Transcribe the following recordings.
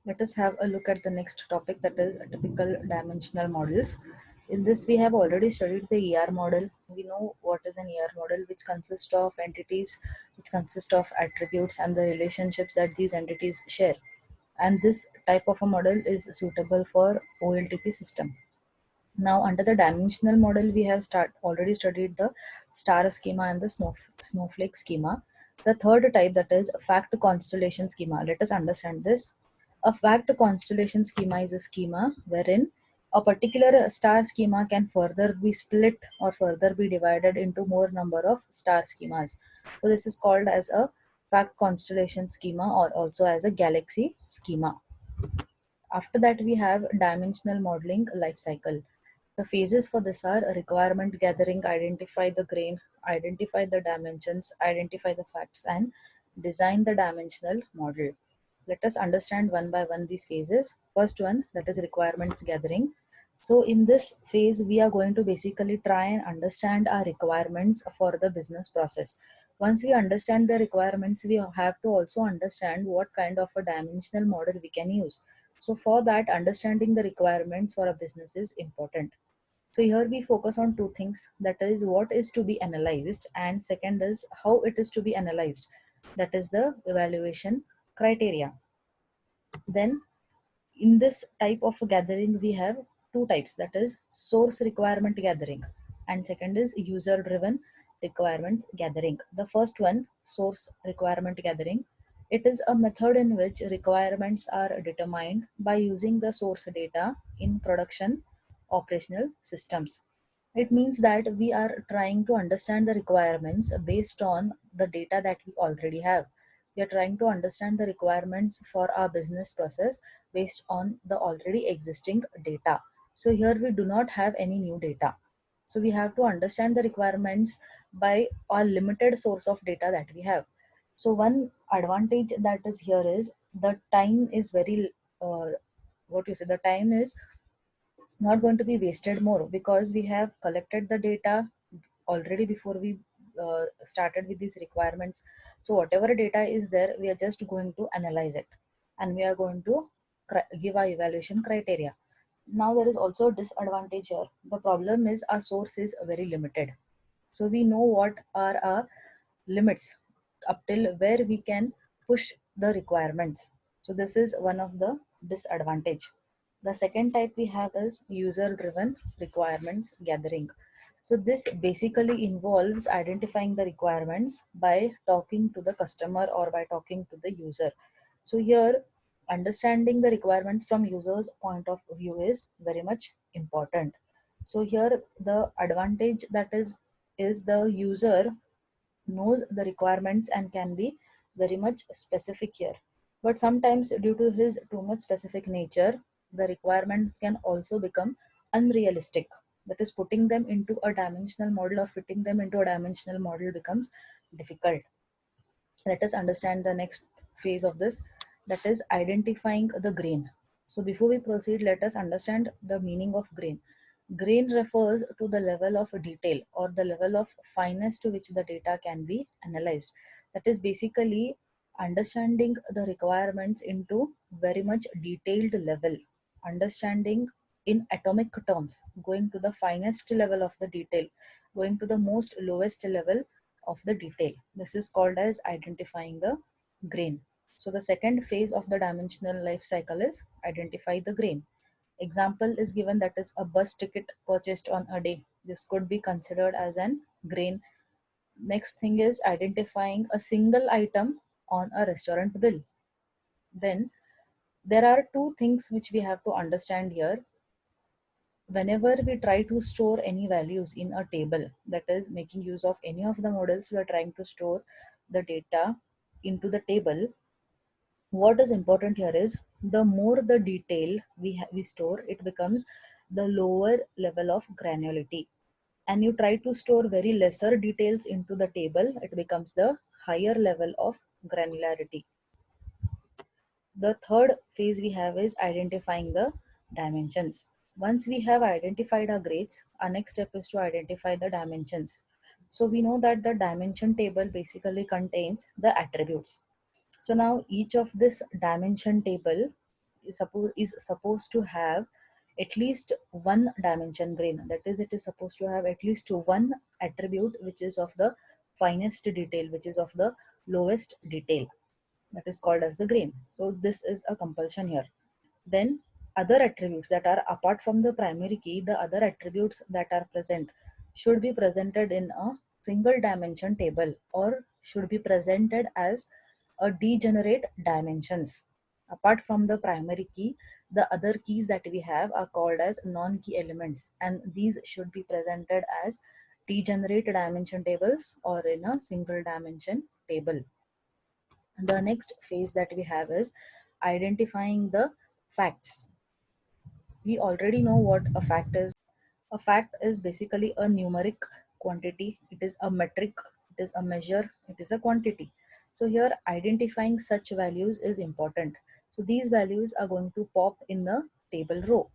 Let us have a look at the next topic, that is typical dimensional models. In this, we have already studied the ER model. We know what is an ER model, which consists of entities, which consist of attributes and the relationships that these entities share. And this type of a model is suitable for OLTP system. Now, under the dimensional model, we have already studied the star schema and the snowflake schema. The third type, that is fact constellation schema. Let us understand this. A fact constellation schema is a schema wherein a particular star schema can further be split or further be divided into more number of star schemas. So this is called as a fact constellation schema or also as a galaxy schema. After that, we have dimensional modeling life cycle. The phases for this are requirement gathering, identify the grain, identify the dimensions, identify the facts, and design the dimensional model. Let us understand one by one these phases. First one, that is requirements gathering. So in this phase, we are going to basically try and understand our requirements for the business process. Once we understand the requirements, we have to also understand what kind of a dimensional model we can use. So for that, understanding the requirements for a business is important. So here we focus on two things, that is what is to be analyzed, and second is how it is to be analyzed, that is the evaluation criteria. Then in this type of gathering we have two types, that is source requirement gathering and second is user driven requirements gathering. The first one, source requirement gathering, it is a method in which requirements are determined by using the source data in production operational systems. It means that we are trying to understand the requirements based on the data that we already have. We are trying to understand the requirements for our business process based on the already existing data. So here we do not have any new data. So we have to understand the requirements by our limited source of data that we have. So one advantage that is here is the time is very what you say, the time is not going to be wasted more because we have collected the data already before we started with these requirements. So whatever data is there, we are just going to analyze it and we are going to give our evaluation criteria. Now there is also a disadvantage here. The problem is our source is very limited. So we know what are our limits up till where we can push the requirements. So this is one of the disadvantage. The second type we have is user driven requirements gathering. So this basically involves identifying the requirements by talking to the customer or by talking to the user. So here understanding the requirements from users point of view is very much important. So here the advantage that is the user knows the requirements and can be very much specific here. But sometimes, due to his too much specific nature, the requirements can also become unrealistic. That is, putting them into a dimensional model or fitting them into a dimensional model becomes difficult. Let us understand the next phase of this, that is identifying the grain. So before we proceed, let us understand the meaning of grain. Grain refers to the level of detail or the level of fineness to which the data can be analyzed. That is basically understanding the requirements into very much detailed level, understanding in atomic terms, going to the finest level of the detail, going to the most lowest level of the detail. This is called as identifying the grain. So the second phase of the dimensional life cycle is identify the grain. Example is given, that is a bus ticket purchased on a day. This could be considered as an grain. Next thing is identifying a single item on a restaurant bill. Then there are two things which we have to understand here. Whenever we try to store any values in a table, that is making use of any of the models, we are trying to store the data into the table. What is important here is the more the detail we store, it becomes the lower level of granularity. And you try to store very lesser details into the table, it becomes the higher level of granularity. The third phase we have is identifying the dimensions. Once we have identified our grades, our next step is to identify the dimensions. So we know that the dimension table basically contains the attributes. So now each of this dimension table is supposed to have at least one dimension grain. That is, it is supposed to have at least one attribute which is of the finest detail, which is of the lowest detail. That is called as the grain. So this is a compulsion here. Then other attributes that are apart from the primary key, the other attributes that are present should be presented in a single dimension table or should be presented as a degenerate dimensions. Apart from the primary key, the other keys that we have are called as non-key elements, and these should be presented as degenerate dimension tables or in a single dimension table. The next phase that we have is identifying the facts. We already know what a fact is. A fact is basically a numeric quantity, it is a metric, it is a measure, it is a quantity. So here identifying such values is important. So these values are going to pop in the table row.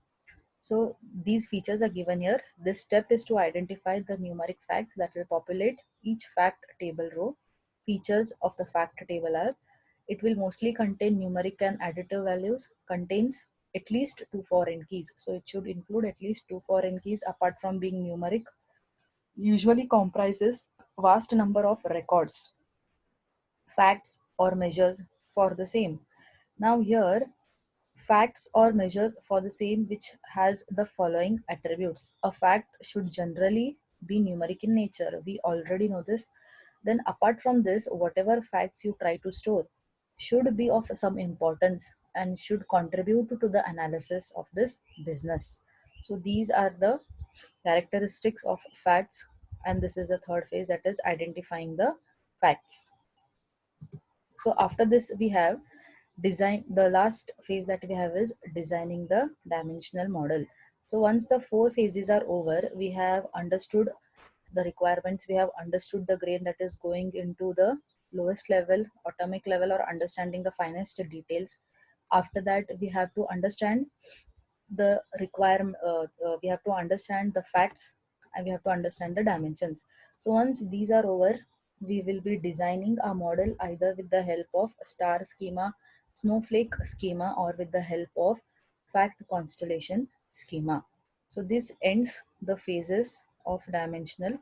So these features are given here. This step is to identify the numeric facts that will populate each fact table row. Features of the fact table are: it will mostly contain numeric and additive values, contains at least two foreign keys. So it should include at least two foreign keys apart from being numeric. Usually comprises vast number of records, facts or measures for the same. Now here facts or measures for the same which has the following attributes. A fact should generally be numeric in nature. We already know this. Then apart from this, whatever facts you try to store should be of some importance and should contribute to the analysis of this business. So these are the characteristics of facts, and this is the third phase, that is identifying the facts. So after this we have design. The last phase that we have is designing the dimensional model. So once the four phases are over, we have understood the requirements, we have understood the grain that is going into the lowest level, atomic level, or understanding the finest details. After that we have to understand the requirement, we have to understand the facts, and we have to understand the dimensions. So once these are over, we will be designing a model either with the help of star schema, snowflake schema, or with the help of fact constellation schema. So this ends the phases of dimensional